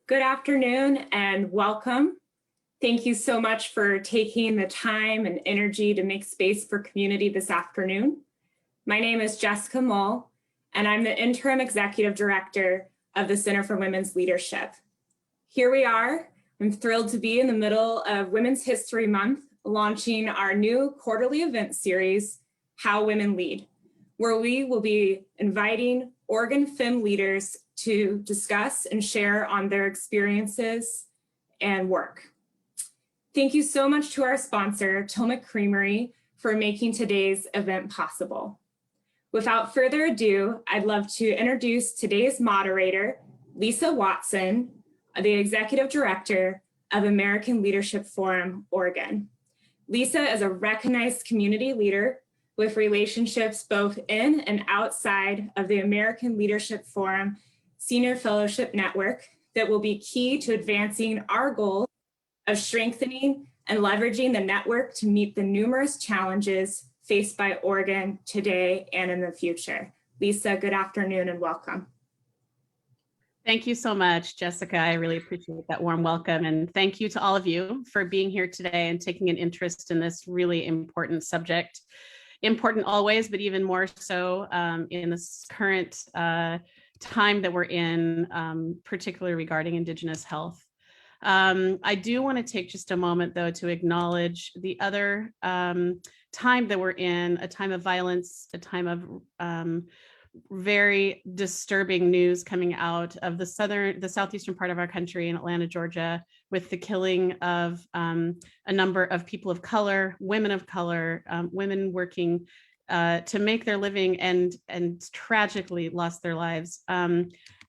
Good afternoon and welcome. Thank you so much for taking the time and energy to make space for community this afternoon. My name is Jessica Mull, and I'm the Interim Executive Director of the Center for Women's Leadership. Here we are. I'm thrilled to be in the middle of Women's History Month, launching our new quarterly event series, How Women Lead, where we will be inviting Oregon Femme leaders to discuss and share on their experiences and work. Thank you so much to our sponsor, Tillamook Creamery, for making today's event possible. Without further ado, I'd love to introduce today's moderator, Lisa Watson, the Executive Director of American Leadership Forum, Oregon. Lisa is a recognized community leader with relationships both in and outside of the American Leadership Forum Senior Fellowship Network that will be key to advancing our goal of strengthening and leveraging the network to meet the numerous challenges faced by Oregon today and in the future. Lisa, good afternoon and welcome. Thank you so much, Jessica. I really appreciate that warm welcome. And thank you to all of you for being here today and taking an interest in this really important subject. Important always, but even more so in this current time that we're in, particularly regarding Indigenous health. I do want to take just a moment, though, to acknowledge the other time that we're in, a time of violence, a time of very disturbing news coming out of the southeastern part of our country in Atlanta, Georgia, with the killing of a number of people of color, women working to make their living and tragically lost their lives.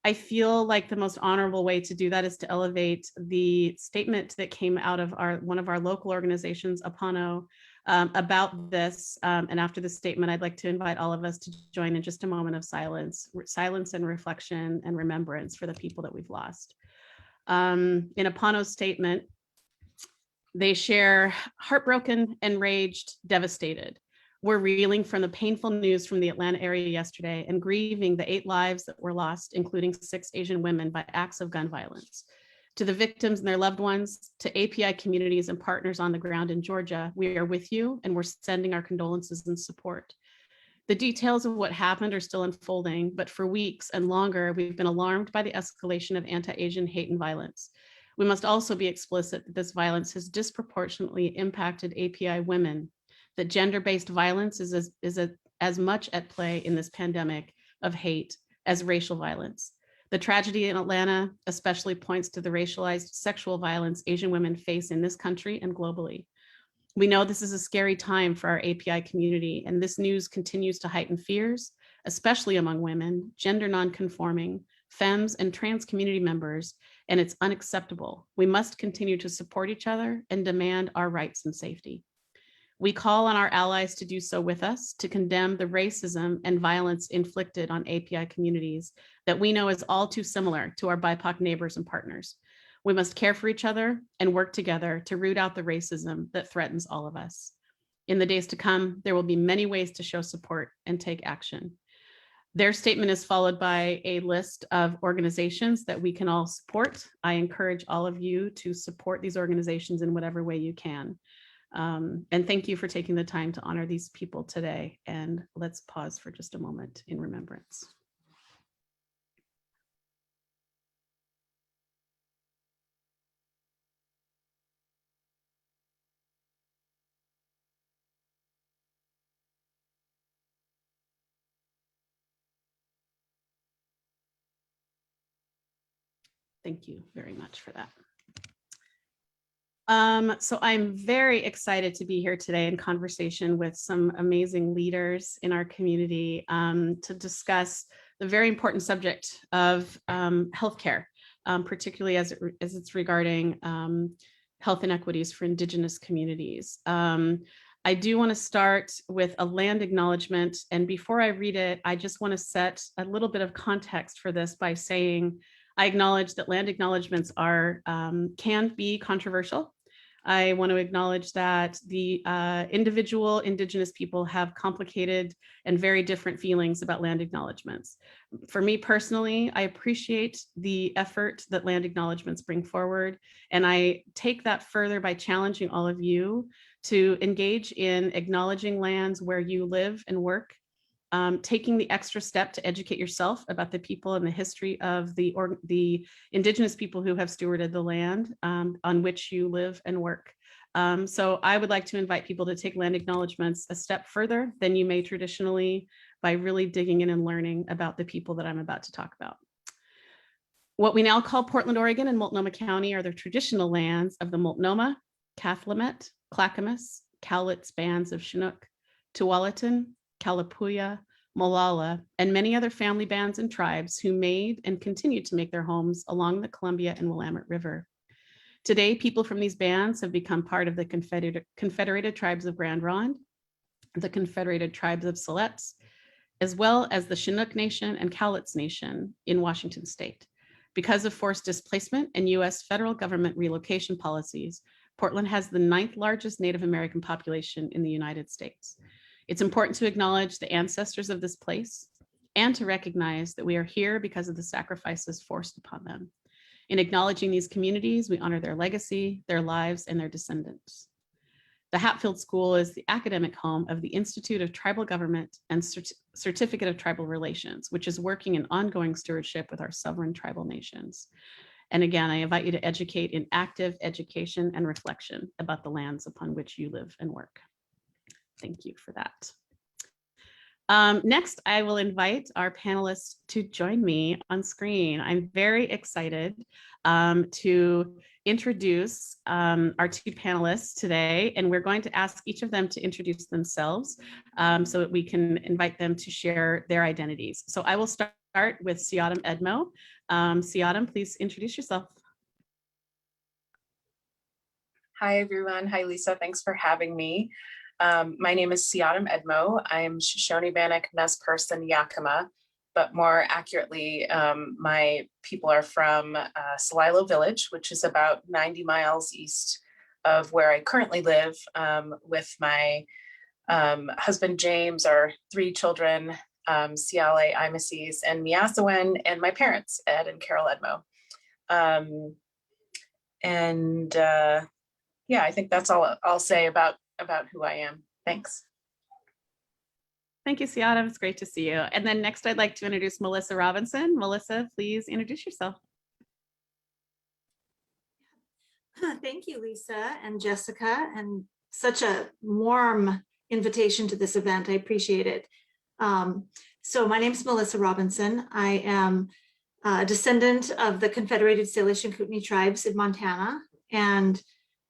I feel like the most honorable way to do that is to elevate the statement that came out of one of our local organizations, Apano, about this. And after the statement, I'd like to invite all of us to join in just a moment of silence and reflection and remembrance for the people that we've lost. In Apano's statement, they share, heartbroken, enraged, devastated. We're reeling from the painful news from the Atlanta area yesterday and grieving the 8 lives that were lost, including 6 Asian women, by acts of gun violence. To the victims and their loved ones, to API communities and partners on the ground in Georgia, we are with you and we're sending our condolences and support. The details of what happened are still unfolding, but for weeks and longer, we've been alarmed by the escalation of anti-Asian hate and violence. We must also be explicit that this violence has disproportionately impacted API women, that gender-based violence is as much at play in this pandemic of hate as racial violence. The tragedy in Atlanta especially points to the racialized sexual violence Asian women face in this country and globally. We know this is a scary time for our API community, and this news continues to heighten fears, especially among women, gender nonconforming, femmes, and trans community members, and it's unacceptable. We must continue to support each other and demand our rights and safety. We call on our allies to do so with us, to condemn the racism and violence inflicted on API communities that we know is all too similar to our BIPOC neighbors and partners. We must care for each other and work together to root out the racism that threatens all of us. In the days to come, there will be many ways to show support and take action. Their statement is followed by a list of organizations that we can all support. I encourage all of you to support these organizations in whatever way you can. And thank you for taking the time to honor these people today. And let's pause for just a moment in remembrance. Thank you very much for that. So I'm very excited to be here today in conversation with some amazing leaders in our community to discuss the very important subject of healthcare, particularly as it's regarding health inequities for Indigenous communities. I do want to start with a land acknowledgement, and before I read it, I just want to set a little bit of context for this by saying I acknowledge that land acknowledgements can be controversial. I want to acknowledge that the individual Indigenous people have complicated and very different feelings about land acknowledgements. For me personally, I appreciate the effort that land acknowledgements bring forward, and I take that further by challenging all of you to engage in acknowledging lands where you live and work, taking the extra step to educate yourself about the people and the history of the Indigenous people who have stewarded the land on which you live and work. So I would like to invite people to take land acknowledgements a step further than you may traditionally, by really digging in and learning about the people that I'm about to talk about. What we now call Portland, Oregon and Multnomah County are the traditional lands of the Multnomah, Cathlamet, Clackamas, Cowlitz bands of Chinook, Tualatin, Kalapuya, Molalla, and many other family bands and tribes who made and continue to make their homes along the Columbia and Willamette River. Today, people from these bands have become part of the Confederated Tribes of Grand Ronde, the Confederated Tribes of Siletz, as well as the Chinook Nation and Cowlitz Nation in Washington State. Because of forced displacement and US federal government relocation policies, Portland has the 9th largest Native American population in the United States. It's important to acknowledge the ancestors of this place and to recognize that we are here because of the sacrifices forced upon them. In acknowledging these communities, we honor their legacy, their lives, and their descendants. The Hatfield School is the academic home of the Institute of Tribal Government and Certificate of Tribal Relations, which is working in ongoing stewardship with our sovereign tribal nations. And again, I invite you to educate in active education and reflection about the lands upon which you live and work. Thank you for that. Next, I will invite our panelists to join me on screen. I'm very excited to introduce our two panelists today, and we're going to ask each of them to introduce themselves so that we can invite them to share their identities. So I will start with Siadam Edmo. Siadam, please introduce yourself. Hi, everyone. Hi, Lisa. Thanks for having me. My name is Siadam Edmo. I'm Shoshone Bannock Nez Perce Yakima, but more accurately, my people are from Celilo Village, which is about 90 miles east of where I currently live with my husband, James, our 3 children, Siale, Imases, and Miasawen, and my parents, Ed and Carol Edmo. Yeah, I think that's all I'll say about who I am. Thanks. Thank you, Siadam. It's great to see you. And then next, I'd like to introduce Melissa Robinson. Melissa, please introduce yourself. Thank you, Lisa and Jessica, and such a warm invitation to this event. I appreciate it. So my name is Melissa Robinson. I am a descendant of the Confederated Salish and Kootenai tribes in Montana, and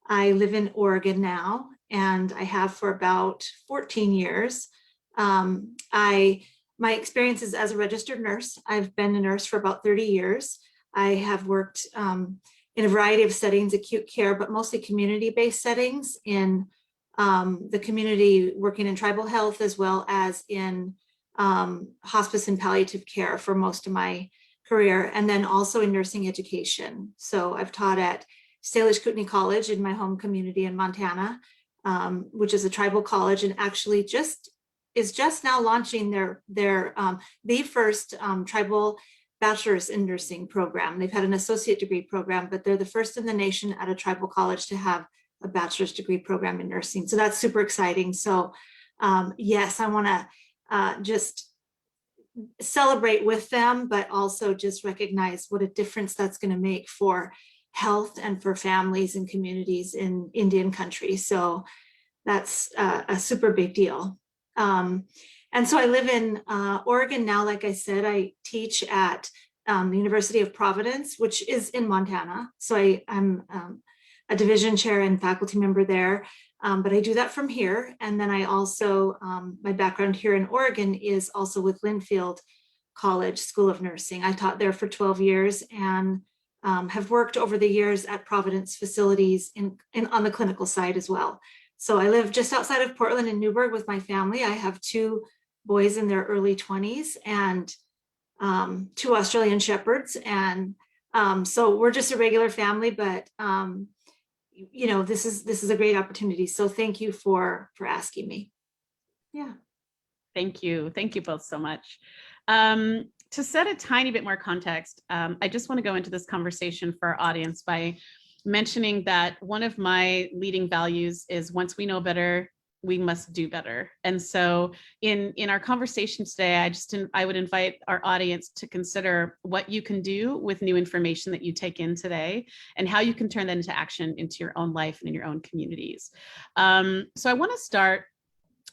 I live in Oregon now, and I have for about 14 years. My experience is as a registered nurse. I've been a nurse for about 30 years. I have worked in a variety of settings, acute care, but mostly community-based settings in the community, working in tribal health, as well as in hospice and palliative care for most of my career, and then also in nursing education. So I've taught at Salish Kootenai College in my home community in Montana, which is a tribal college, and actually is just now launching the first tribal bachelor's in nursing program. They've had an associate degree program, but they're the first in the nation at a tribal college to have a bachelor's degree program in nursing. So that's super exciting. So yes, I want to just celebrate with them, but also just recognize what a difference that's going to make for health and for families and communities in Indian country. So that's a super big deal. And so I live in Oregon now. Like I said, I teach at the University of Providence, which is in Montana. So I'm a division chair and faculty member there, but I do that from here. And then I also, my background here in Oregon is also with Linfield College School of Nursing. I taught there for 12 years and have worked over the years at Providence facilities on the clinical side as well. So I live just outside of Portland in Newburgh with my family. I have 2 boys in their early 20s and 2 Australian Shepherds. And so we're just a regular family, but this is a great opportunity. So thank you for asking me. Yeah. Thank you. Thank you both so much. To set a tiny bit more context, I just want to go into this conversation for our audience by mentioning that one of my leading values is once we know better, we must do better. And so in our conversation today, I would invite our audience to consider what you can do with new information that you take in today and how you can turn that into action into your own life and in your own communities. So I want to start,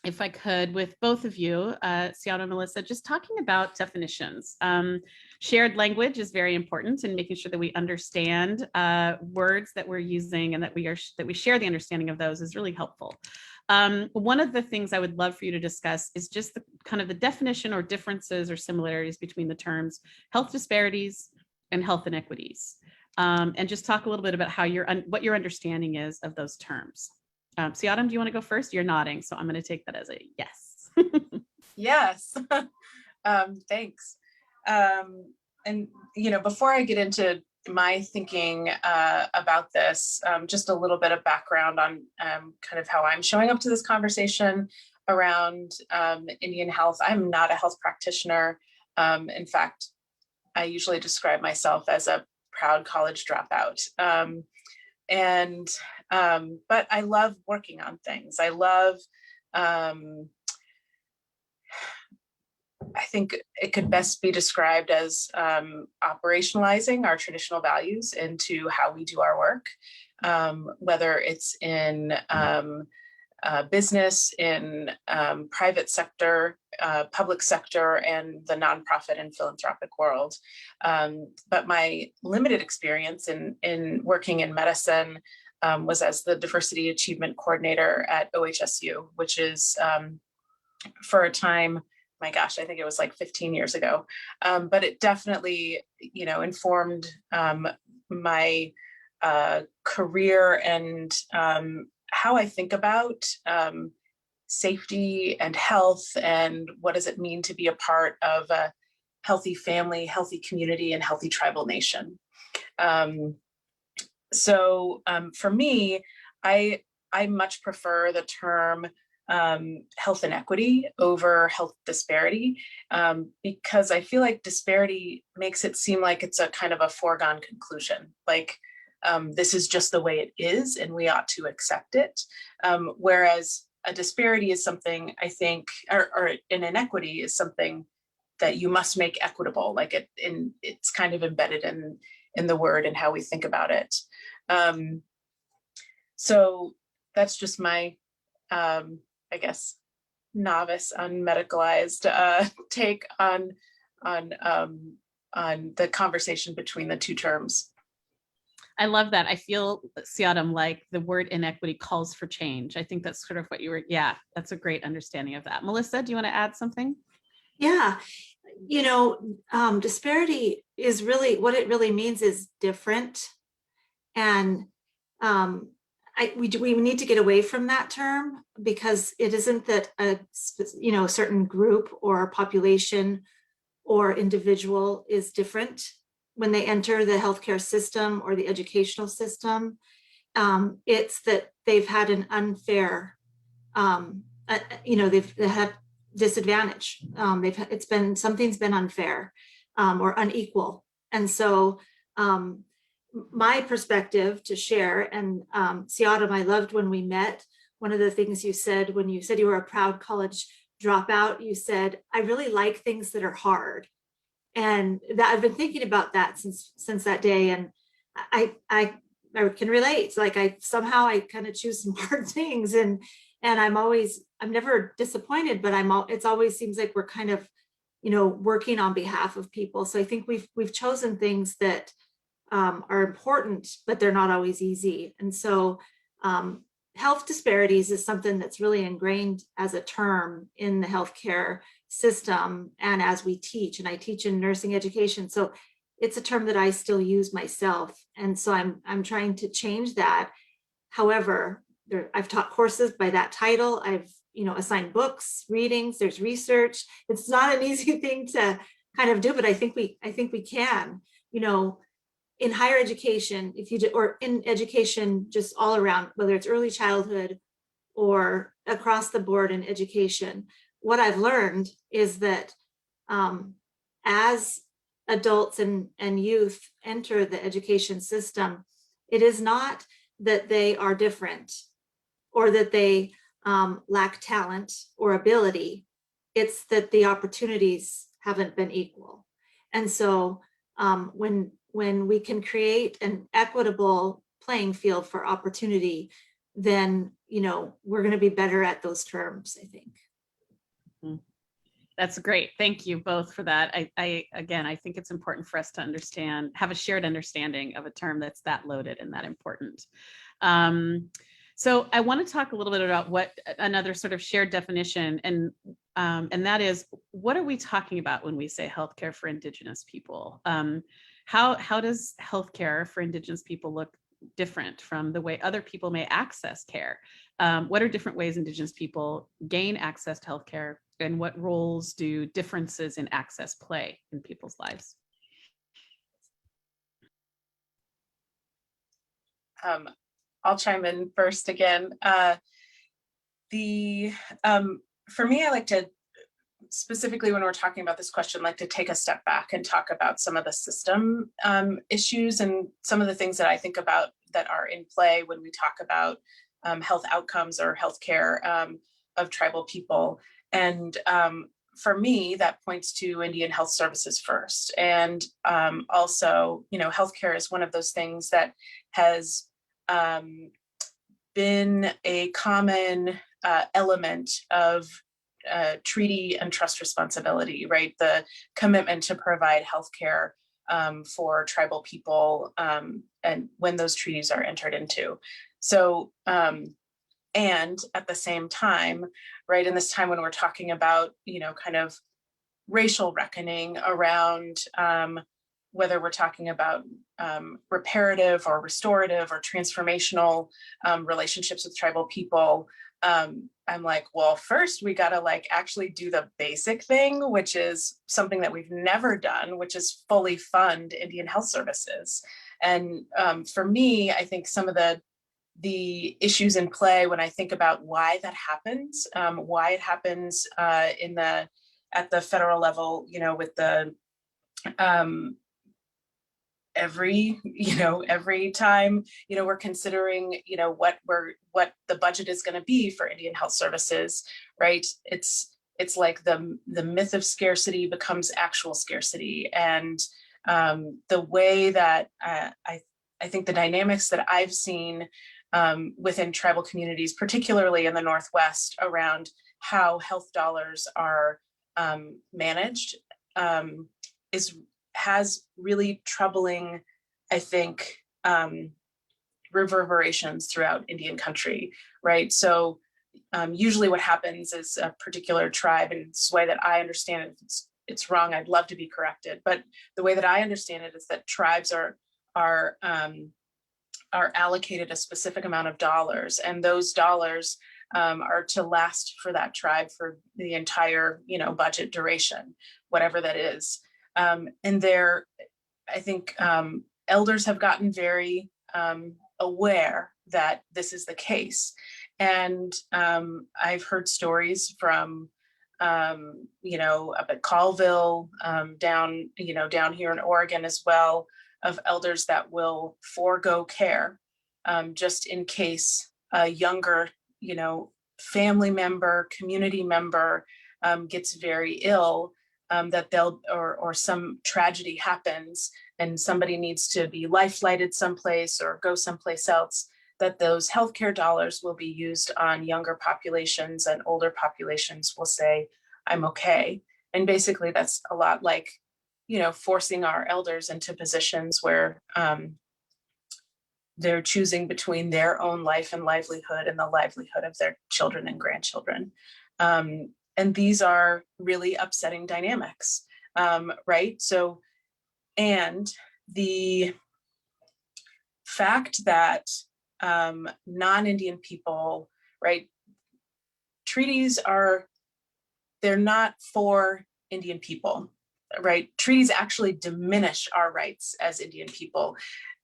if I could, with both of you, Seattle and Melissa, just talking about definitions. Shared language is very important in making sure that we understand words that we're using and that we share the understanding of those is really helpful. One of the things I would love for you to discuss is just the kind of the definition or differences or similarities between the terms health disparities and health inequities, and just talk a little bit about how what your understanding is of those terms. Siadam, do you want to go first? You're nodding, so I'm going to take that as a yes. Yes, thanks. And, before I get into my thinking about this, just a little bit of background on kind of how I'm showing up to this conversation around Indian health. I'm not a health practitioner. In fact, I usually describe myself as a proud college dropout. But I love working on things. I love, I think it could best be described as operationalizing our traditional values into how we do our work, whether it's in business, in private sector, public sector, and the nonprofit and philanthropic world. But my limited experience in working in medicine was as the Diversity Achievement Coordinator at OHSU, which is for a time, my gosh, I think it was like 15 years ago. But it definitely, informed my career and how I think about safety and health and what does it mean to be a part of a healthy family, healthy community, and healthy tribal nation. So for me, I much prefer the term health inequity over health disparity, because I feel like disparity makes it seem like it's a kind of a foregone conclusion, like this is just the way it is and we ought to accept it. Whereas a disparity is something I think, or an inequity is something that you must make equitable, like it's kind of embedded in the word and how we think about it. So that's just my, I guess, novice, unmedicalized take on the conversation between the two terms. I love that. I feel, Siadam, like the word inequity calls for change. I think that's sort of what that's a great understanding of that. Melissa, do you want to add something? Yeah, disparity is really, what it really means is different. And we need to get away from that term, because it isn't that a certain group or population or individual is different when they enter the healthcare system or the educational system. It's that they've had an unfair, they've had disadvantage. Something's been unfair or unequal. And so my perspective to share, and Siadam, I loved when we met, one of the things you said when you said you were a proud college dropout, you said, I really like things that are hard. And that I've been thinking about that since that day. And I can relate. Like I kind of choose some hard things, and I'm never disappointed, but it's always seems like we're kind of, working on behalf of people. So I think we've chosen things that are important, but they're not always easy. And so health disparities is something that's really ingrained as a term in the healthcare system and as we teach, and I teach in nursing education. So it's a term that I still use myself. And so I'm trying to change that. However, I've taught courses by that title. I've, assigned books, readings, there's research. It's not an easy thing to kind of do, but I think we can, in higher education, if you do, or in education just all around, whether it's early childhood or across the board in education, what I've learned is that as adults and youth enter the education system, it is not that they are different or that they lack talent or ability. It's that the opportunities haven't been equal. And so when we can create an equitable playing field for opportunity, then, you know, we're going to be better at those terms, I think. That's great. Thank you both for that. Again, I think it's important for us to understand, have a shared understanding of a term that's that loaded and that important. So I want to talk a little bit about what another sort of shared definition, and that is, what are we talking about when we say healthcare for Indigenous people? How does healthcare for Indigenous people look different from the way other people may access care? What are different ways Indigenous people gain access to healthcare, and what roles do differences in access play in people's lives? I'll chime in first again. For me, I like to, specifically when we're talking about this question, like to take a step back and talk about some of the system issues and some of the things that I think about that are in play when we talk about health outcomes or healthcare of tribal people. And for me, that points to Indian health services first. And also, you know, healthcare is one of those things that has been a common element of treaty and trust responsibility, right? The commitment to provide healthcare for tribal people and when those treaties are entered into. So, and at the same time, right, in this time when we're talking about, you know, kind of racial reckoning around whether we're talking about reparative or restorative or transformational relationships with tribal people, I'm like, well, first we gotta like actually do the basic thing, which is something that we've never done, which is fully fund Indian health services. And for me, I think some of the issues in play when I think about why that happens, why it happens at the federal level, you know, with the every time, you know, we're considering, you know, what the budget is going to be for Indian health services, right? It's like the myth of scarcity becomes actual scarcity. And the way that I think the dynamics that I've seen within tribal communities, particularly in the Northwest, around how health dollars are managed has really troubling, I think, reverberations throughout Indian country, right? So usually what happens is a particular tribe, and it's the way that I understand it, if it's wrong, I'd love to be corrected, but the way that I understand it is that tribes are allocated a specific amount of dollars, and those dollars are to last for that tribe for the entire, you know, budget duration, whatever that is. And I think elders have gotten very aware that this is the case. And I've heard stories from, you know, up at Colville, down here in Oregon as well, of elders that will forego care just in case a younger, you know, family member, community member gets very ill, that they'll, or some tragedy happens and somebody needs to be life flighted someplace or go someplace else, that those healthcare dollars will be used on younger populations, and older populations will say, I'm okay. And basically that's a lot like, you know, forcing our elders into positions where they're choosing between their own life and livelihood and the livelihood of their children and grandchildren. And these are really upsetting dynamics, right? So, and the fact that non-Indian people, right, treaties they're not for Indian people. right? Treaties actually diminish our rights as Indian people.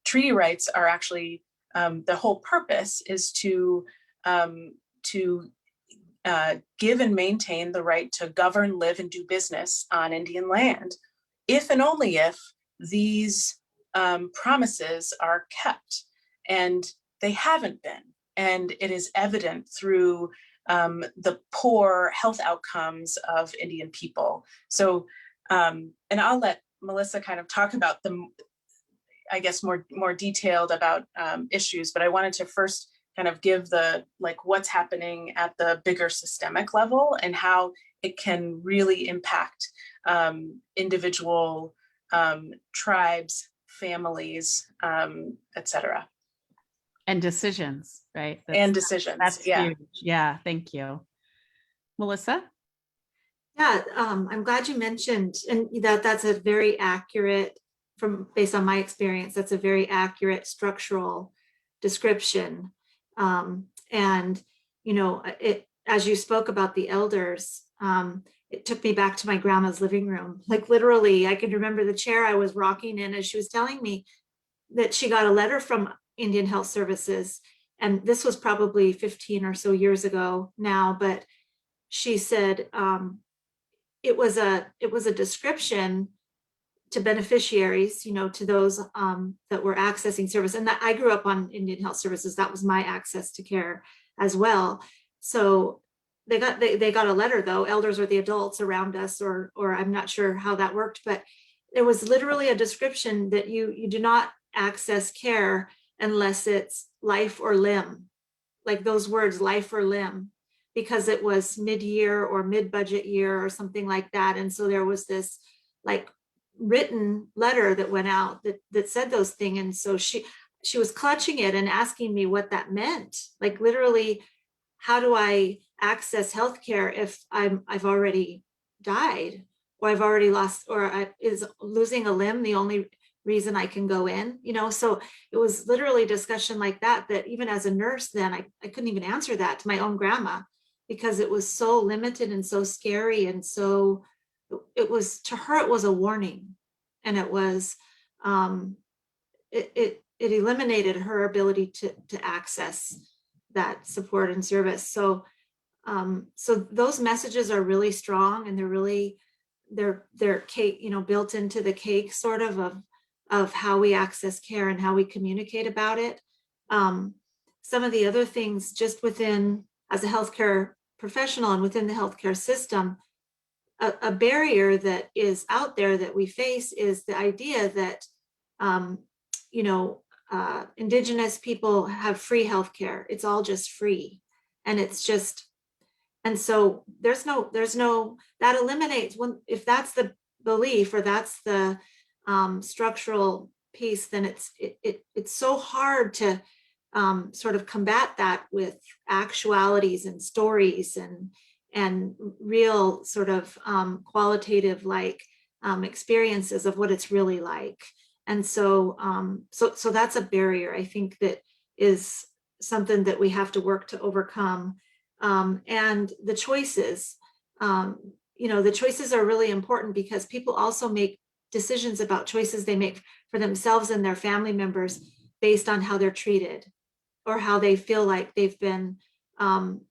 Treaty rights are actually, the whole purpose is to give and maintain the right to govern, live, and do business on Indian land, if and only if these promises are kept. And they haven't been. And it is evident through the poor health outcomes of Indian people. So, and I'll let Melissa kind of talk about the, I guess, more detailed about issues, but I wanted to first kind of give the, like, what's happening at the bigger systemic level and how it can really impact individual tribes, families, et cetera. And decisions, right? And decisions. That's yeah. huge. Yeah, thank you. Melissa? Yeah, I'm glad you mentioned, and that's a very accurate, based on my experience, that's a very accurate structural description. And, as you spoke about the elders, it took me back to my grandma's living room. Like literally, I can remember the chair I was rocking in as she was telling me that she got a letter from Indian Health Services. And this was probably 15 or so years ago now, but she said it was a description to beneficiaries, to those that were accessing service. And that I grew up on Indian Health Services. That was my access to care as well. So they got a letter, though. Elders are the adults around us, or I'm not sure how that worked, but it was literally a description that you do not access care unless it's life or limb, like those words, life or limb, because it was mid-year or mid-budget year or something like that. And so there was this like written letter that went out that said those things. And so she was clutching it and asking me what that meant. Like literally, how do I access healthcare if I've already died, or I've already lost, or is losing a limb the only reason I can go in? So it was literally discussion like that even as a nurse then I couldn't even answer that to my own grandma, because it was so limited and so scary. And so it was, to her, it was a warning, and it was it eliminated her ability to access that support and service. So those messages are really strong, and they're cake, built into the cake sort of how we access care and how we communicate about it. Some of the other things, just within, as a healthcare professional and within the healthcare system, a barrier that is out there that we face is the idea that Indigenous people have free healthcare. It's all just free, and it's just, and so there's no that eliminates, if that's the belief or that's the structural piece, then it's so hard to sort of combat that with actualities and stories and real sort of qualitative experiences of what it's really like. And so so that's a barrier, I think, that is something that we have to work to overcome. And the choices, the choices are really important, because people also make decisions about choices they make for themselves and their family members based on how they're treated, or how they feel like they've been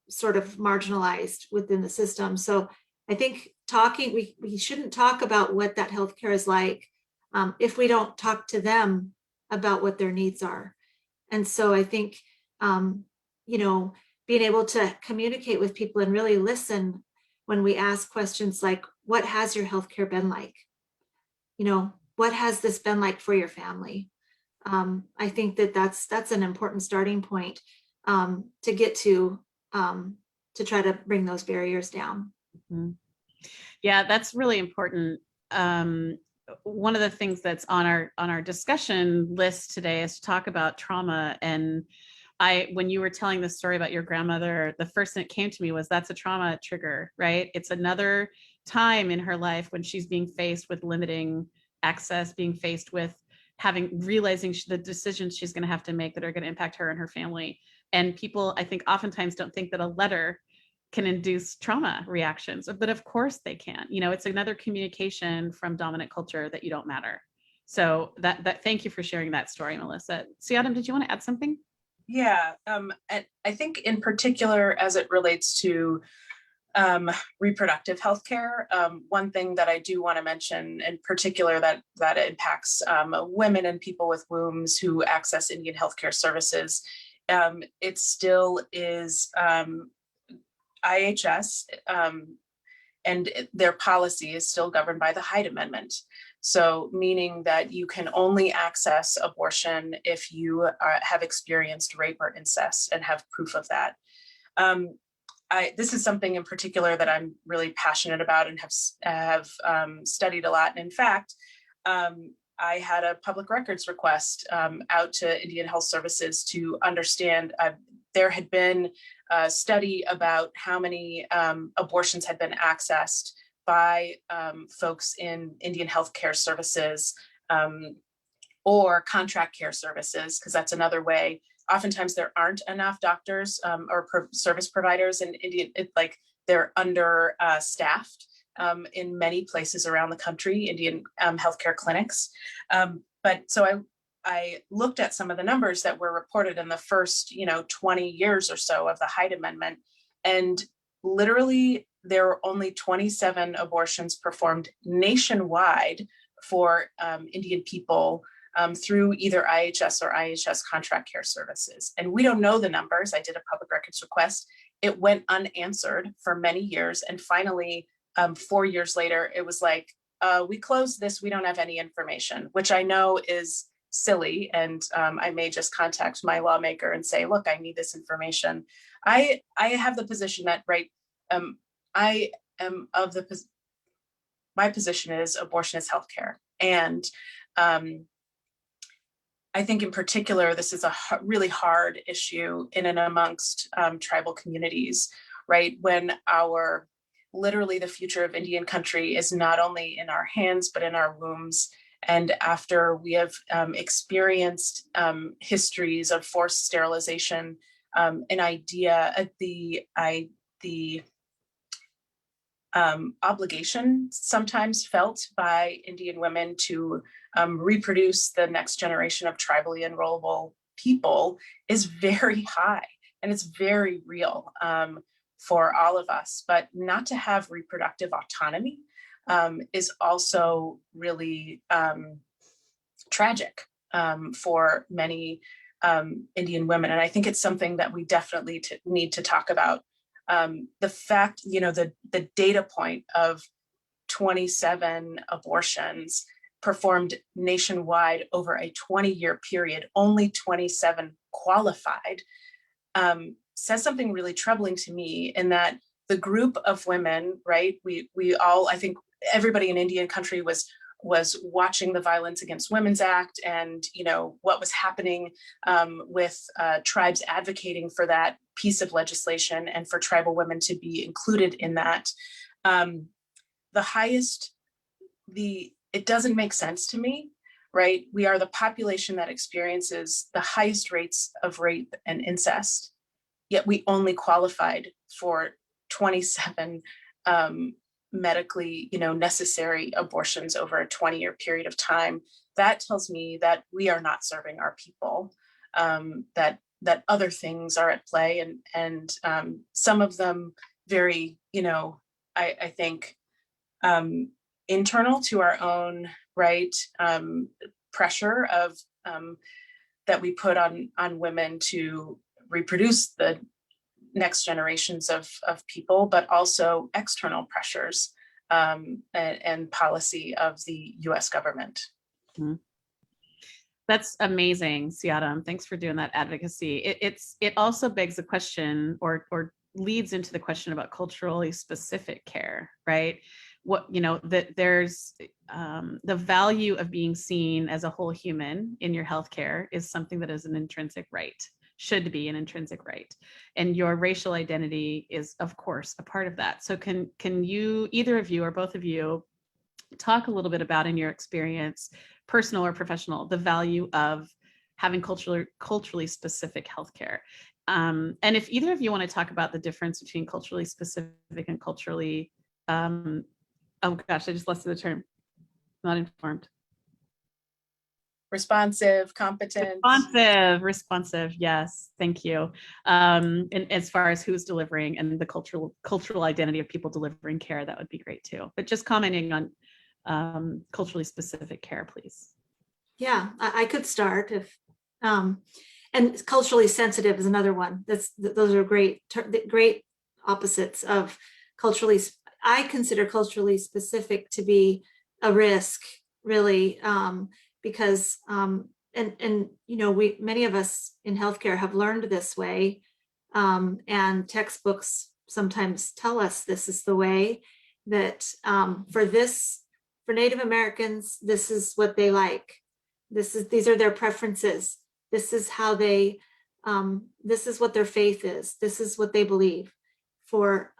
sort of marginalized within the system. So I think we shouldn't talk about what that healthcare is like if we don't talk to them about what their needs are. And so I think, being able to communicate with people and really listen when we ask questions like, what has your healthcare been like? What has this been like for your family? I think that's an important starting point to get to try to bring those barriers down. Mm-hmm. Yeah, that's really important. One of the things that's on our discussion list today is to talk about trauma. And when you were telling the story about your grandmother, the first thing that came to me was, that's a trauma trigger, right? It's another time in her life when she's being faced with limiting access, being faced with realizing the decisions she's going to have to make that are going to impact her and her family. And people, I think, oftentimes don't think that a letter can induce trauma reactions, but of course they can. You know, it's another communication from dominant culture that you don't matter. So thank you for sharing that story, Melissa. Siadam, did you want to add something? Yeah, and I think in particular, as it relates to reproductive health care, one thing that I do want to mention in particular that impacts women and people with wombs who access Indian healthcare services, it still is IHS, and their policy is still governed by the Hyde Amendment. So meaning that you can only access abortion if you have experienced rape or incest and have proof of that. This is something in particular that I'm really passionate about and have studied a lot. And in fact, I had a public records request out to Indian Health Services to understand. There had been a study about how many abortions had been accessed by folks in Indian healthcare services or contract care services, because that's another way. Oftentimes there aren't enough doctors or service providers in Indian, like they're under staffed in many places around the country, Indian healthcare clinics. But so I looked at some of the numbers that were reported in the first, 20 years or so of the Hyde Amendment, and literally there were only 27 abortions performed nationwide for Indian people through either IHS or IHS contract care services. And we don't know the numbers. I did a public records request. It went unanswered for many years. And finally, 4 years later, it was like, we closed this, we don't have any information, which I know is silly. And I may just contact my lawmaker and say, look, I need this information. I have the position that, I am of my position is abortion is healthcare. And I think in particular, this is a really hard issue in and amongst tribal communities, right? When literally the future of Indian country is not only in our hands, but in our wombs. And after we have experienced histories of forced sterilization, the obligation sometimes felt by Indian women to reproduce the next generation of tribally enrollable people is very high, and it's very real for all of us. But not to have reproductive autonomy is also really tragic for many Indian women. And I think it's something that we definitely need to talk about. The fact, the data point of 27 abortions performed nationwide over a 20-year period, only 27 qualified, says something really troubling to me, in that the group of women, right? We all, I think everybody in Indian country was watching the Violence Against Women's Act and, what was happening with tribes advocating for that piece of legislation and for tribal women to be included in that. It doesn't make sense to me, right? We are the population that experiences the highest rates of rape and incest, yet we only qualified for 27 medically, necessary abortions over a 20-year period of time. That tells me that we are not serving our people, that other things are at play, and some of them very, I think, internal to our own, right, pressure of that we put on women to reproduce the next generations of people, but also external pressures and policy of the US government. Mm-hmm. That's amazing, Siadam. Thanks for doing that advocacy. It also begs the question, or leads into the question about culturally specific care, right? That there's the value of being seen as a whole human in your healthcare is something that is an intrinsic right, should be an intrinsic right. And your racial identity is, of course, a part of that. So can you, either of you or both of you, talk a little bit about, in your experience, personal or professional, the value of having culturally specific healthcare? And if either of you want to talk about the difference between culturally specific and culturally, oh gosh, I just lost the term, not informed. Responsive, competent. Responsive, yes, thank you. And as far as who's delivering and the cultural identity of people delivering care, that would be great too. But just commenting on culturally specific care, please. Yeah, I could start if, and culturally sensitive is another one. Those are great opposites of culturally. I consider culturally specific to be a risk, really, because and you know, many of us in healthcare have learned this way, and textbooks sometimes tell us this is the way that for Native Americans, this is what they like. These are their preferences. This is how they, this is what their faith is. This is what they believe. For,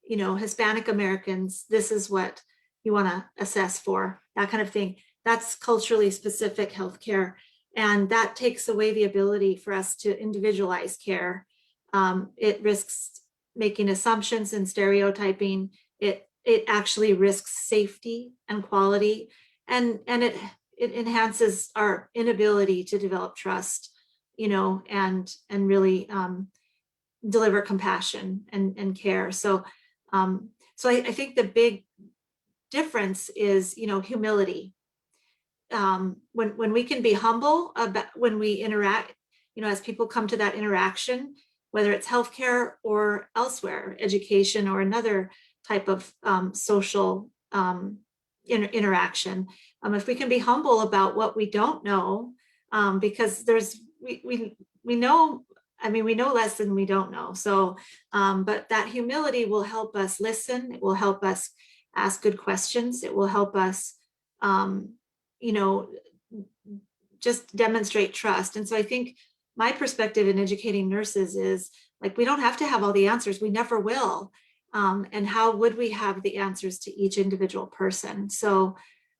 you know, Hispanic Americans, this is what you want to assess for, that kind of thing. That's culturally specific healthcare. And that takes away the ability for us to individualize care. It risks making assumptions and stereotyping. It actually risks safety and quality. And it enhances our inability to develop trust, you know, and really deliver compassion and care. So I think the big difference is, you know, humility. When we can be humble about when we interact, you know, as people come to that interaction, whether it's healthcare or elsewhere, education or another type of social interaction. If we can be humble about what we don't know, because we know, I mean, we know less than we don't know. So, but that humility will help us listen. It will help us ask good questions. It will help us, you know, just demonstrate trust. And so I think my perspective in educating nurses is like, we don't have to have all the answers. We never will. And how would we have the answers to each individual person? So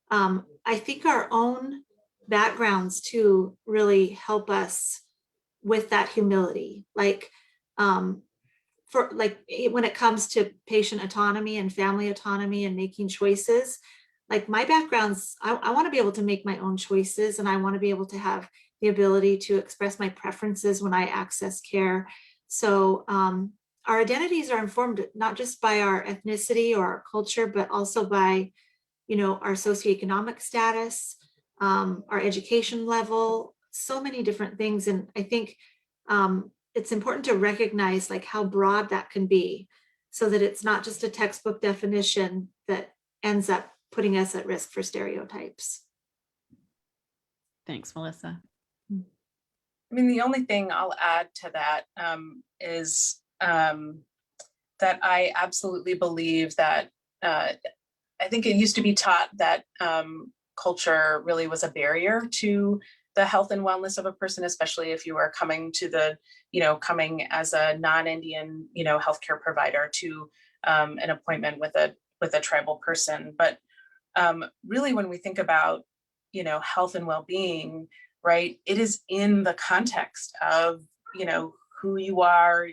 I think our own backgrounds too really help us with that humility. Like when it comes to patient autonomy and family autonomy and making choices, like my backgrounds, I want to be able to make my own choices, and I want to be able to have the ability to express my preferences when I access care. So our identities are informed not just by our ethnicity or our culture, but also by, you know, our socioeconomic status, our education level, so many different things. And I think it's important to recognize like how broad that can be, so that it's not just a textbook definition that ends up putting us at risk for stereotypes. Thanks, Melissa. I mean, the only thing I'll add to that is that I absolutely believe that I think it used to be taught that culture really was a barrier to the health and wellness of a person, especially if you were coming to the, you know, coming as a non-Indian, you know, healthcare provider to an appointment with a tribal person. But really, when we think about, you know, health and well-being, right, it is in the context of, you know, who you are,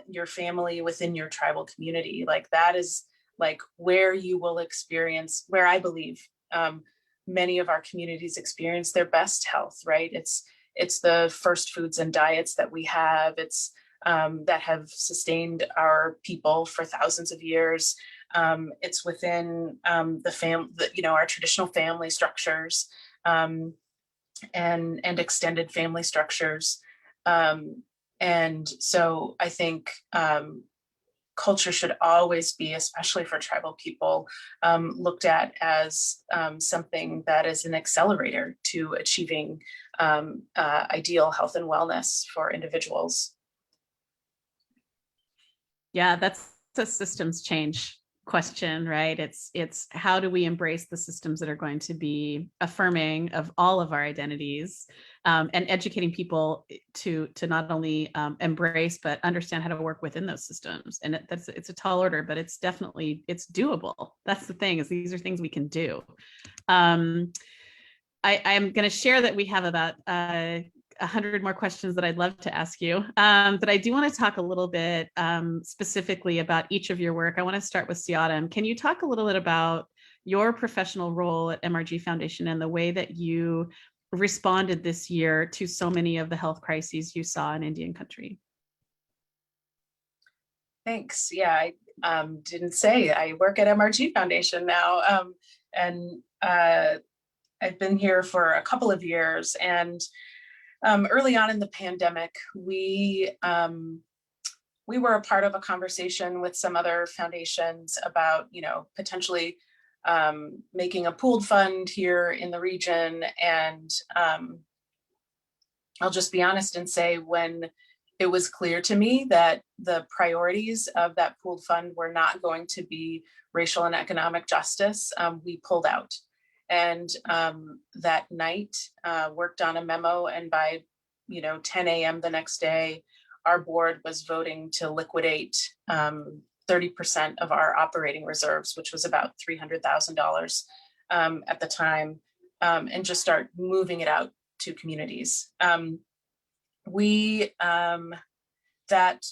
your family within your tribal community. Like that is like where you will experience, where I believe many of our communities experience their best health, right? It's the first foods and diets that we have. It's that have sustained our people for thousands of years. It's within you know, our traditional family structures and extended family structures. And so I think culture should always be, especially for tribal people, looked at as something that is an accelerator to achieving ideal health and wellness for individuals. Yeah, that's a systems change question, right? It's how do we embrace the systems that are going to be affirming of all of our identities, and educating people to not only embrace but understand how to work within those systems. And it's a tall order, but it's doable. That's the thing, is these are things we can do. I'm going to share that we have about 100 more questions that I'd love to ask you, but I do want to talk a little bit specifically about each of your work. I want to start with Siadam. Can you talk a little bit about your professional role at MRG Foundation and the way that you responded this year to so many of the health crises you saw in Indian country? Thanks. Yeah, I didn't say I work at MRG Foundation now, and I've been here for a couple of years. And early on in the pandemic, we were a part of a conversation with some other foundations about, potentially making a pooled fund here in the region. And I'll just be honest and say, when it was clear to me that the priorities of that pooled fund were not going to be racial and economic justice, we pulled out. And that night, worked on a memo, and by 10 a.m. the next day, our board was voting to liquidate 30% of our operating reserves, which was about $300,000 at the time, and just start moving it out to communities. That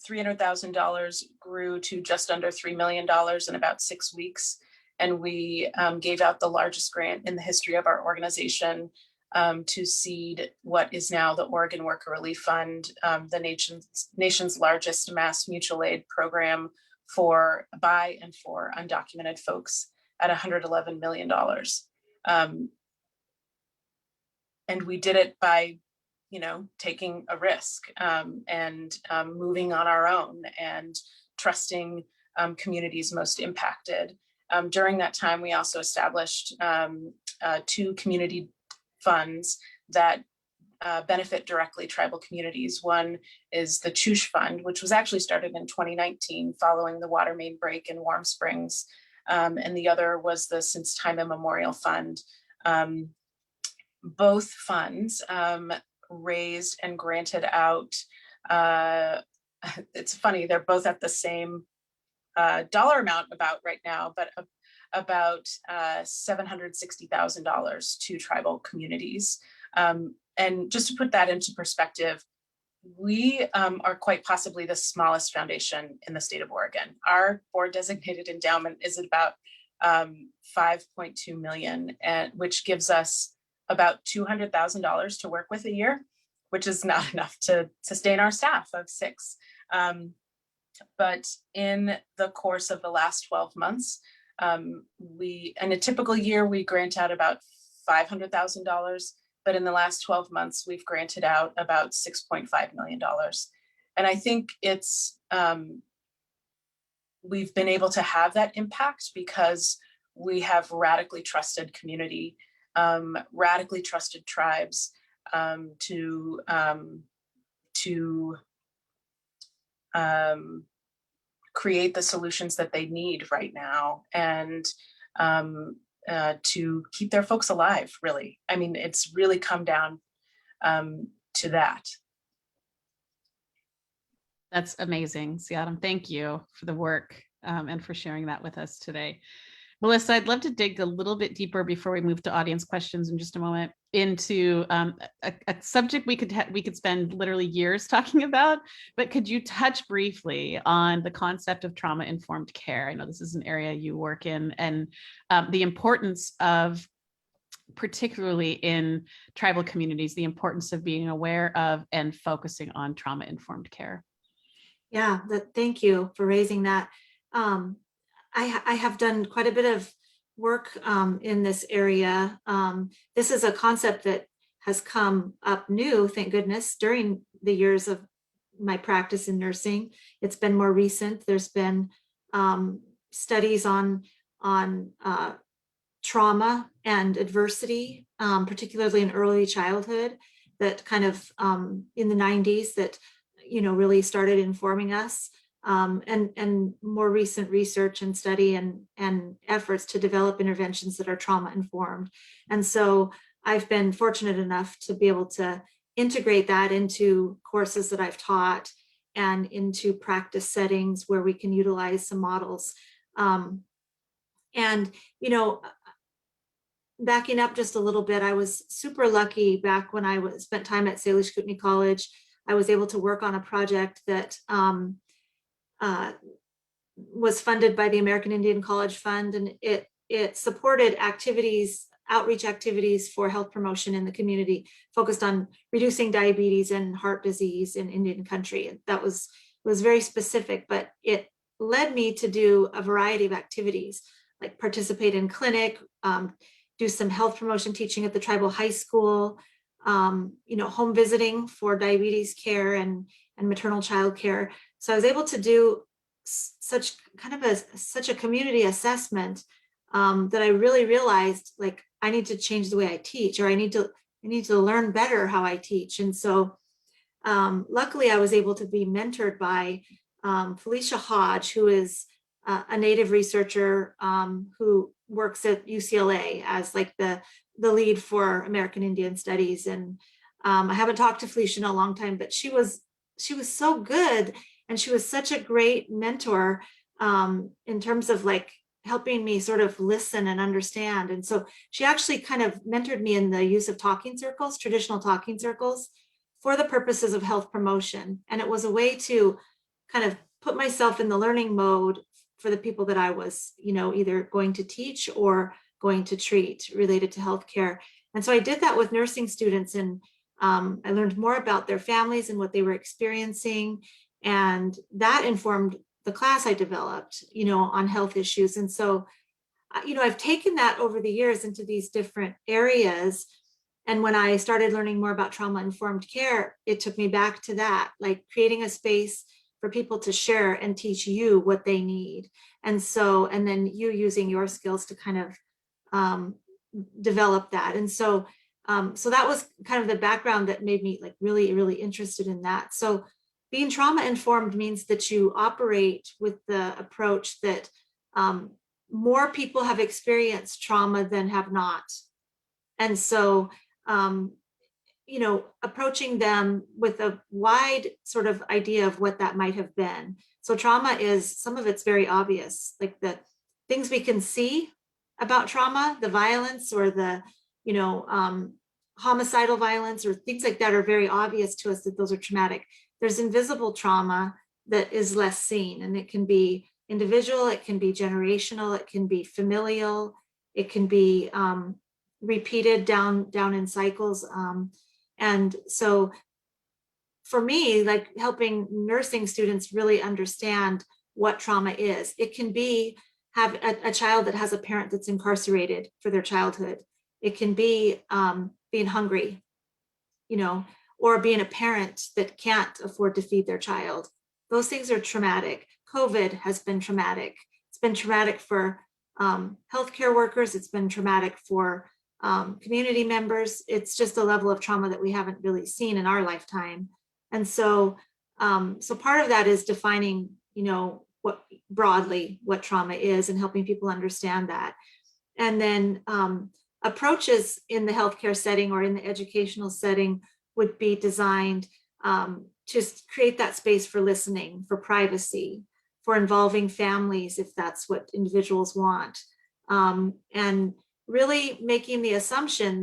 $300,000 grew to just under $3 million in about 6 weeks. And we gave out the largest grant in the history of our organization to seed what is now the Oregon Worker Relief Fund, the nation's largest mass mutual aid program by and for undocumented folks at $111 million. And we did it by taking a risk and moving on our own and trusting communities most impacted. During that time, we also established 2 community funds that benefit directly tribal communities. One is the Choosh Fund, which was actually started in 2019 following the water main break in Warm Springs. And the other was the Since Time Immemorial Fund. Both funds raised and granted out, it's funny, they're both at the same dollar amount about right now, but about $760,000 to tribal communities. And just to put that into perspective, we are quite possibly the smallest foundation in the state of Oregon. Our board designated endowment is about 5.2 million, which gives us about $200,000 to work with a year, which is not enough to sustain our staff of 6. But in the course of the last 12 months, in a typical year, we grant out about $500,000, but in the last 12 months, we've granted out about $6.5 million. And I think we've been able to have that impact because we have radically trusted community, radically trusted tribes to create the solutions that they need right now, and to keep their folks alive, really. I mean, it's really come down to that. That's amazing, Siadam. Thank you for the work and for sharing that with us today. Melissa, I'd love to dig a little bit deeper before we move to audience questions in just a moment into a subject we could spend literally years talking about, but could you touch briefly on the concept of trauma-informed care? I know this is an area you work in, and the importance of, particularly in tribal communities, the importance of being aware of and focusing on trauma-informed care. Yeah, thank you for raising that. I have done quite a bit of work in this area. This is a concept that has come up new, thank goodness, during the years of my practice in nursing. It's been more recent. There's been studies on trauma and adversity, particularly in early childhood, that kind of in the 90s that really started informing us. And more recent research and study and efforts to develop interventions that are trauma informed. And so I've been fortunate enough to be able to integrate that into courses that I've taught and into practice settings where we can utilize some models. And backing up just a little bit, I was super lucky back when I spent time at Salish Kootenai College. I was able to work on a project that was funded by the American Indian College Fund, and it supported activities, outreach activities for health promotion in the community, focused on reducing diabetes and heart disease in Indian country. And that was very specific, but it led me to do a variety of activities, like participate in clinic, do some health promotion teaching at the tribal high school, home visiting for diabetes care and maternal child care. So I was able to do such a community assessment that I really realized, like, I need to change the way I teach, or I need to learn better how I teach. And so luckily I was able to be mentored by Felicia Hodge, who is a Native researcher who works at UCLA as like the lead for American Indian Studies. And I haven't talked to Felicia in a long time, but she was so good, and she was such a great mentor in terms of like helping me sort of listen and understand. And so she actually kind of mentored me in the use of talking circles, traditional talking circles, for the purposes of health promotion. And it was a way to kind of put myself in the learning mode for the people that I was, either going to teach or going to treat related to healthcare. And so I did that with nursing students, and I learned more about their families and what they were experiencing. And that informed the class I developed, on health issues. And so, I've taken that over the years into these different areas. And when I started learning more about trauma-informed care, it took me back to that, like creating a space for people to share and teach you what they need. And then you using your skills to kind of develop that. And so that was kind of the background that made me like really, really interested in that. So being trauma-informed means that you operate with the approach that more people have experienced trauma than have not. And so, approaching them with a wide sort of idea of what that might have been. So trauma is, some of it's very obvious, like the things we can see about trauma, the violence or the, homicidal violence or things like that are very obvious to us that those are traumatic. There's invisible trauma that is less seen, and it can be individual, it can be generational, it can be familial, it can be repeated down in cycles. And so for me, like helping nursing students really understand what trauma is, it can be have a child that has a parent that's incarcerated for their childhood. It can be being hungry, or being a parent that can't afford to feed their child. Those things are traumatic. COVID has been traumatic. It's been traumatic for healthcare workers. It's been traumatic for community members. It's just a level of trauma that we haven't really seen in our lifetime. And so, so part of that is defining, what broadly what trauma is and helping people understand that. And then approaches in the healthcare setting or in the educational setting would be designed to create that space for listening, for privacy, for involving families if that's what individuals want, and really making the assumption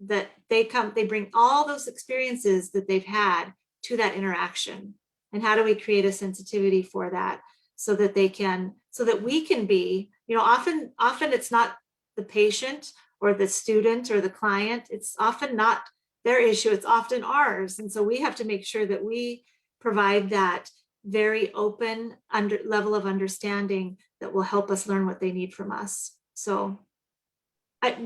that they bring all those experiences that they've had to that interaction. And how do we create a sensitivity for that so that we can be, often it's not the patient or the student or the client, it's often not their issue, it's often ours. And so we have to make sure that we provide that very open level of understanding that will help us learn what they need from us. So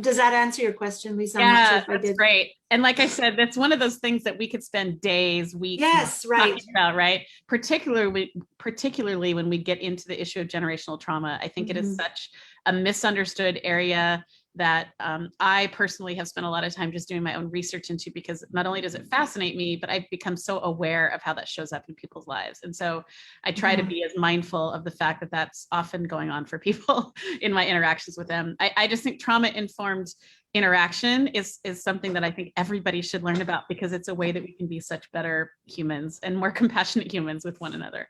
does that answer your question, Lisa? I'm not sure if that's I did. Great. And like I said, that's one of those things that we could spend days, weeks, yes, right, talking about, right? Particularly when we get into the issue of generational trauma. I think it is such a misunderstood area that I personally have spent a lot of time just doing my own research into, because not only does it fascinate me, but I've become so aware of how that shows up in people's lives. And so I try to be as mindful of the fact that that's often going on for people in my interactions with them. I just think trauma-informed interaction is something that I think everybody should learn about, because it's a way that we can be such better humans and more compassionate humans with one another.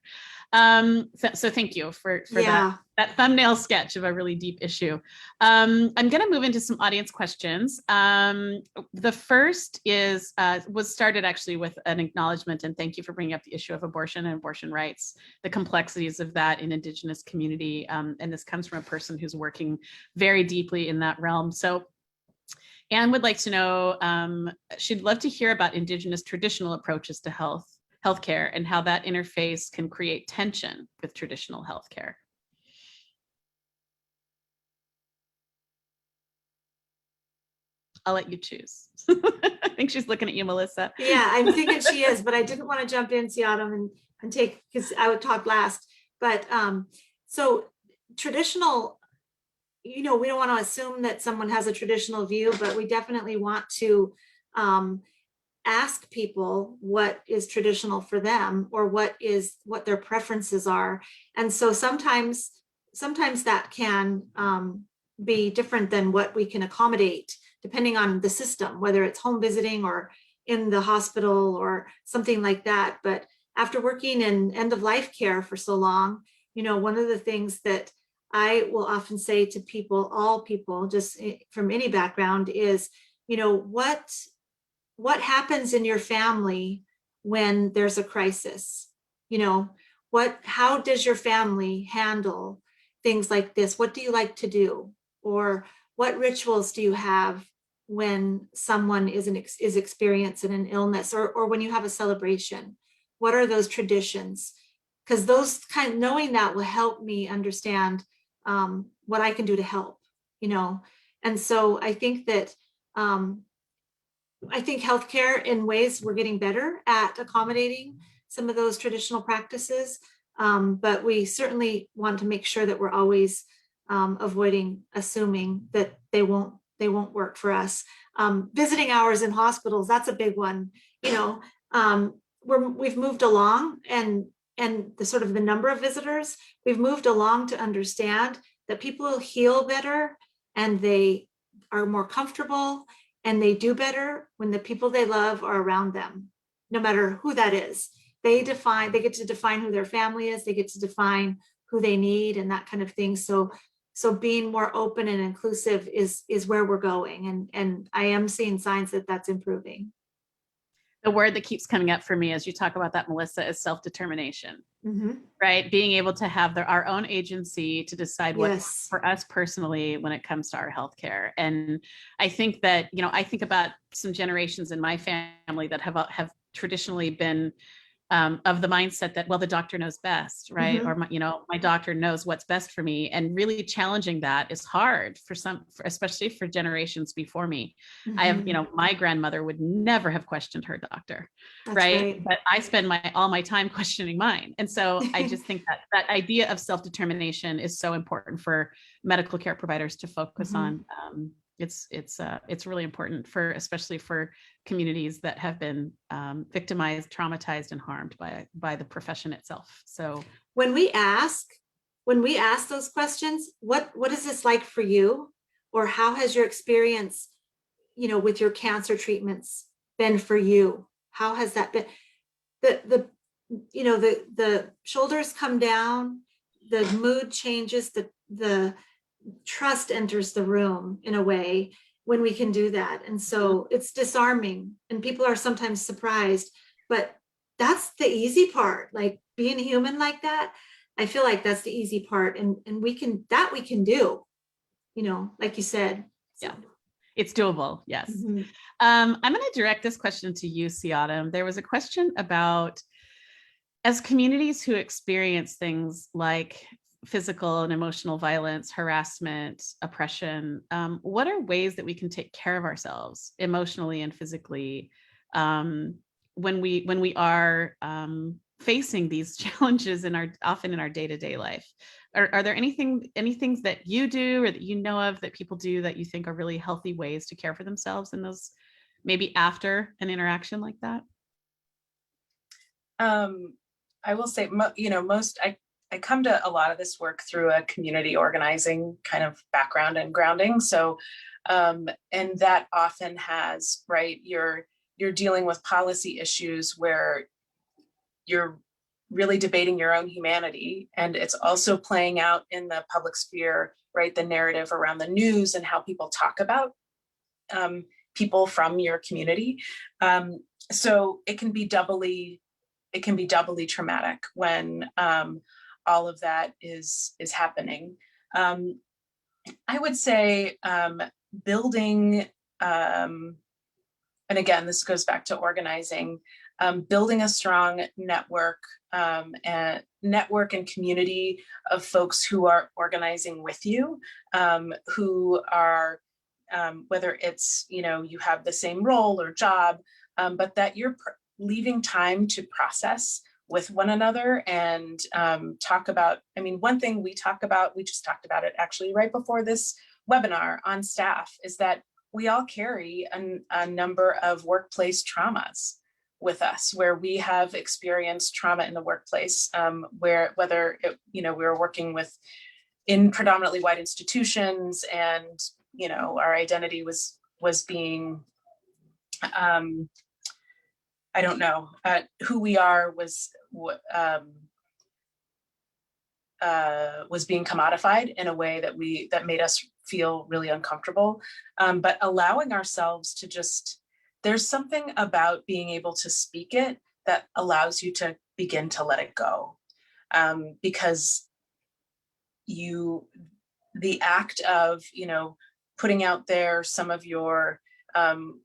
So thank you for that thumbnail sketch of a really deep issue. I'm going to move into some audience questions. The first is was started actually with an acknowledgement, and thank you for bringing up the issue of abortion and abortion rights, the complexities of that in Indigenous community. And this comes from a person who's working very deeply in that realm. So Anne would like to know, she'd love to hear about Indigenous traditional approaches to healthcare and how that interface can create tension with traditional healthcare. I'll let you choose. I think she's looking at you, Melissa. Yeah, I'm thinking she is, but I didn't want to jump in, Siadam, and take, because I would talk last. But so traditional, we don't want to assume that someone has a traditional view, but we definitely want to ask people what is traditional for them, or what their preferences are. And so sometimes that can be different than what we can accommodate, depending on the system, whether it's home visiting or in the hospital or something like that. But after working in end of life care for so long, one of the things that I will often say to people, all people, just from any background, is, what happens in your family when there's a crisis? How does your family handle things like this? What do you like to do? Or what rituals do you have when someone is experiencing an illness, or when you have a celebration? What are those traditions? Because knowing that will help me understand what I can do to help, And so I think that healthcare, in ways, we're getting better at accommodating some of those traditional practices, but we certainly want to make sure that we're always avoiding assuming that they won't work for us. Visiting hours in hospitals, that's a big one. We've moved along, and the sort of the number of visitors, we've moved along to understand that people heal better and they are more comfortable and they do better when the people they love are around them, no matter who that is. They get to define who their family is, they get to define who they need, and that kind of thing. So being more open and inclusive is where we're going. And I am seeing signs that that's improving. The word that keeps coming up for me as you talk about that, Melissa, is self-determination, right? Being able to have our own agency to decide what's for us personally when it comes to our healthcare. And I think that, I think about some generations in my family that have traditionally been of the mindset that, well, the doctor knows best, right? Or my doctor knows what's best for me. And really challenging that is hard especially for generations before me. I have, my grandmother would never have questioned her doctor, right? But I spend all my time questioning mine. And so I just think that idea of self-determination is so important for medical care providers to focus on. It's really important especially for communities that have been victimized, traumatized, and harmed by the profession itself. So when we ask those questions, what is this like for you, or how has your experience, with your cancer treatments been for you? How has that been? The shoulders come down, the mood changes, the trust enters the room in a way when we can do that. And so it's disarming, and people are sometimes surprised, but that's the easy part. Like being human like that, I feel like that's the easy part, and we can do, like you said. Yeah, it's doable. Yes. I'm going to direct this question to you, Siadam. There was a question about, as communities who experience things like physical and emotional violence, harassment, oppression, what are ways that we can take care of ourselves emotionally and physically when we are facing these challenges often in our day-to-day life? Are there any things that you do or that you know of that people do that you think are really healthy ways to care for themselves in those, maybe after an interaction like that? I will say, come to a lot of this work through a community organizing kind of background and grounding. So, and that often has, right, you're dealing with policy issues where you're really debating your own humanity, and it's also playing out in the public sphere, right, the narrative around the news and how people talk about people from your community. So it can be doubly traumatic when all of that is happening. I would say building, and again, this goes back to organizing, building a strong network and community of folks who are organizing with you, who are, whether it's, you have the same role or job, but that you're leaving time to process with one another and talk about, one thing we just talked about it actually right before this webinar on staff, is that we all carry a number of workplace traumas with us, where we have experienced trauma in the workplace, whether we were working in predominantly white institutions, and our identity was being, I don't know, who we are was being commodified in a way that made us feel really uncomfortable. But allowing ourselves to there's something about being able to speak it that allows you to begin to let it go. Because the act of, putting out there some of your,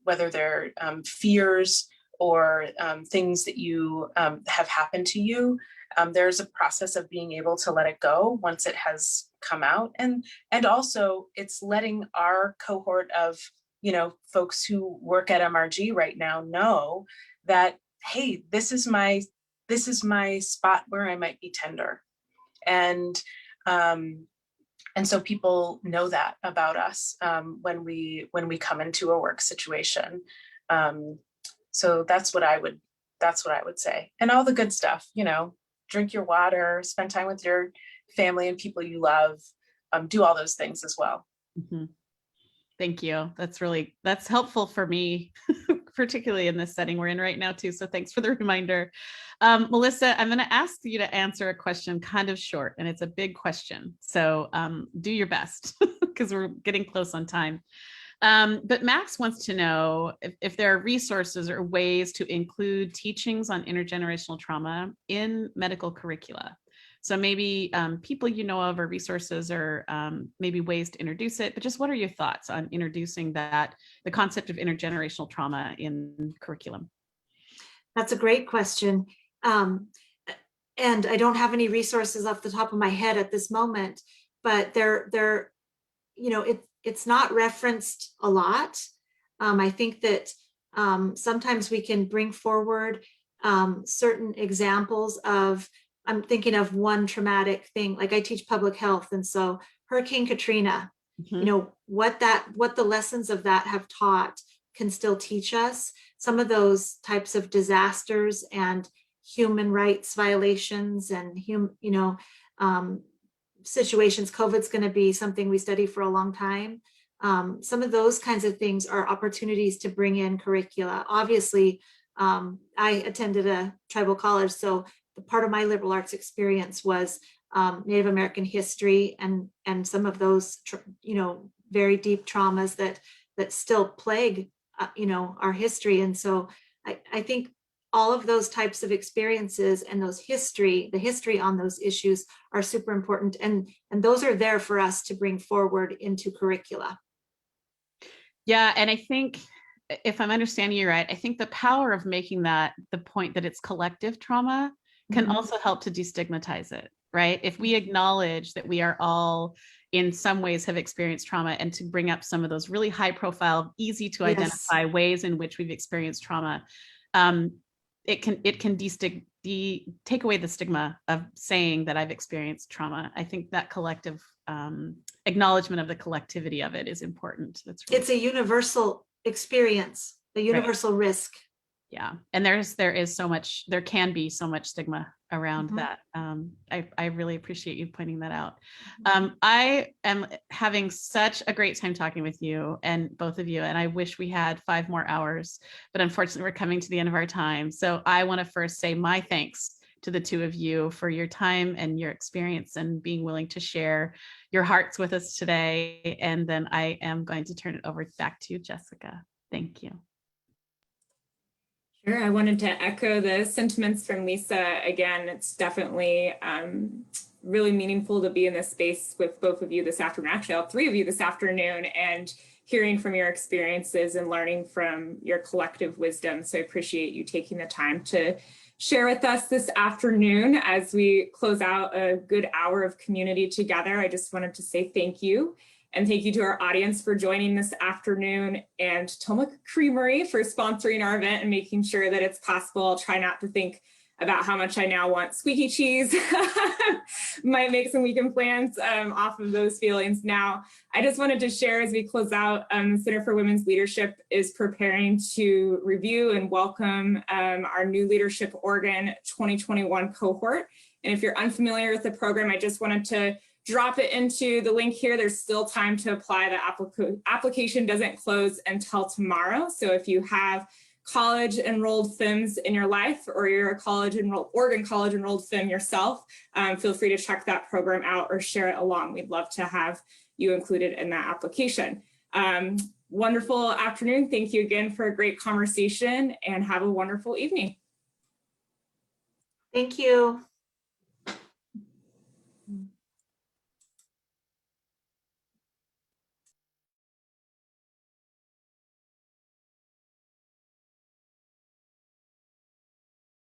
whether they're fears or things that you have happened to you, there's a process of being able to let it go once it has come out. And also it's letting our cohort of, folks who work at MRG right now know that, hey, this is my spot where I might be tender. And so people know that about us when we come into a work situation. So that's what I would say. And all the good stuff, drink your water, spend time with your family and people you love, do all those things as well. Mm-hmm. Thank you. That's helpful for me, particularly in this setting we're in right now too. So thanks for the reminder. Melissa, I'm going to ask you to answer a question kind of short, and it's a big question. So do your best because we're getting close on time. But Max wants to know if there are resources or ways to include teachings on intergenerational trauma in medical curricula. So maybe people you know of, or resources, or maybe ways to introduce it, but just what are your thoughts on introducing the concept of intergenerational trauma in curriculum? That's a great question. And I don't have any resources off the top of my head at this moment, but it's not referenced a lot. I think that sometimes we can bring forward certain examples of, I'm thinking of one traumatic thing, like I teach public health. And so Hurricane Katrina, Mm-hmm. what the lessons of that have taught can still teach us. Some of those types of disasters and human rights violations and situations, COVID's going to be something we study for a long time. Some of those kinds of things are opportunities to bring in curricula. Obviously, I attended a tribal college, so the part of my liberal arts experience was Native American history and some of those, very deep traumas that still plague, our history. And so I think all of those types of experiences and the history on those issues are super important. And those are there for us to bring forward into curricula. Yeah, and I think, if I'm understanding you right, I think the power of making that the point that it's collective trauma can also help to destigmatize it, right? If we acknowledge that we are all in some ways have experienced trauma, and to bring up some of those really high profile, easy to identify ways in which we've experienced trauma, it can take away the stigma of saying that I've experienced trauma. I think that collective acknowledgement of the collectivity of it is important. It's a universal experience, a universal risk. Yeah, and there can be so much stigma around that. I really appreciate you pointing that out. I am having such a great time talking with you and both of you, and I wish we had 5 more hours, but unfortunately we're coming to the end of our time. So I want to first say my thanks to the two of you for your time and your experience and being willing to share your hearts with us today. And then I am going to turn it over back to you, Jessica. Thank you. Sure. I wanted to echo the sentiments from Lisa. Again, it's definitely really meaningful to be in this space with both of you this afternoon, actually all 3 of you this afternoon, and hearing from your experiences and learning from your collective wisdom. So I appreciate you taking the time to share with us this afternoon as we close out a good hour of community together. I just wanted to say thank you. And thank you to our audience for joining this afternoon, and Tillamook Creamery for sponsoring our event and making sure that it's possible. I'll try not to think about how much I now want squeaky cheese. Might make some weekend plans off of those feelings. Now, I just wanted to share as we close out, the Center for Women's Leadership is preparing to review and welcome our new Leadership Oregon 2021 cohort. And if you're unfamiliar with the program, I just wanted to drop it into the link here. There's still time to apply. The application doesn't close until tomorrow. So if you have college enrolled FEMs in your life, or you're a Oregon college enrolled FEM yourself, feel free to check that program out or share it along. We'd love to have you included in that application. Wonderful afternoon. Thank you again for a great conversation, and have a wonderful evening. Thank you.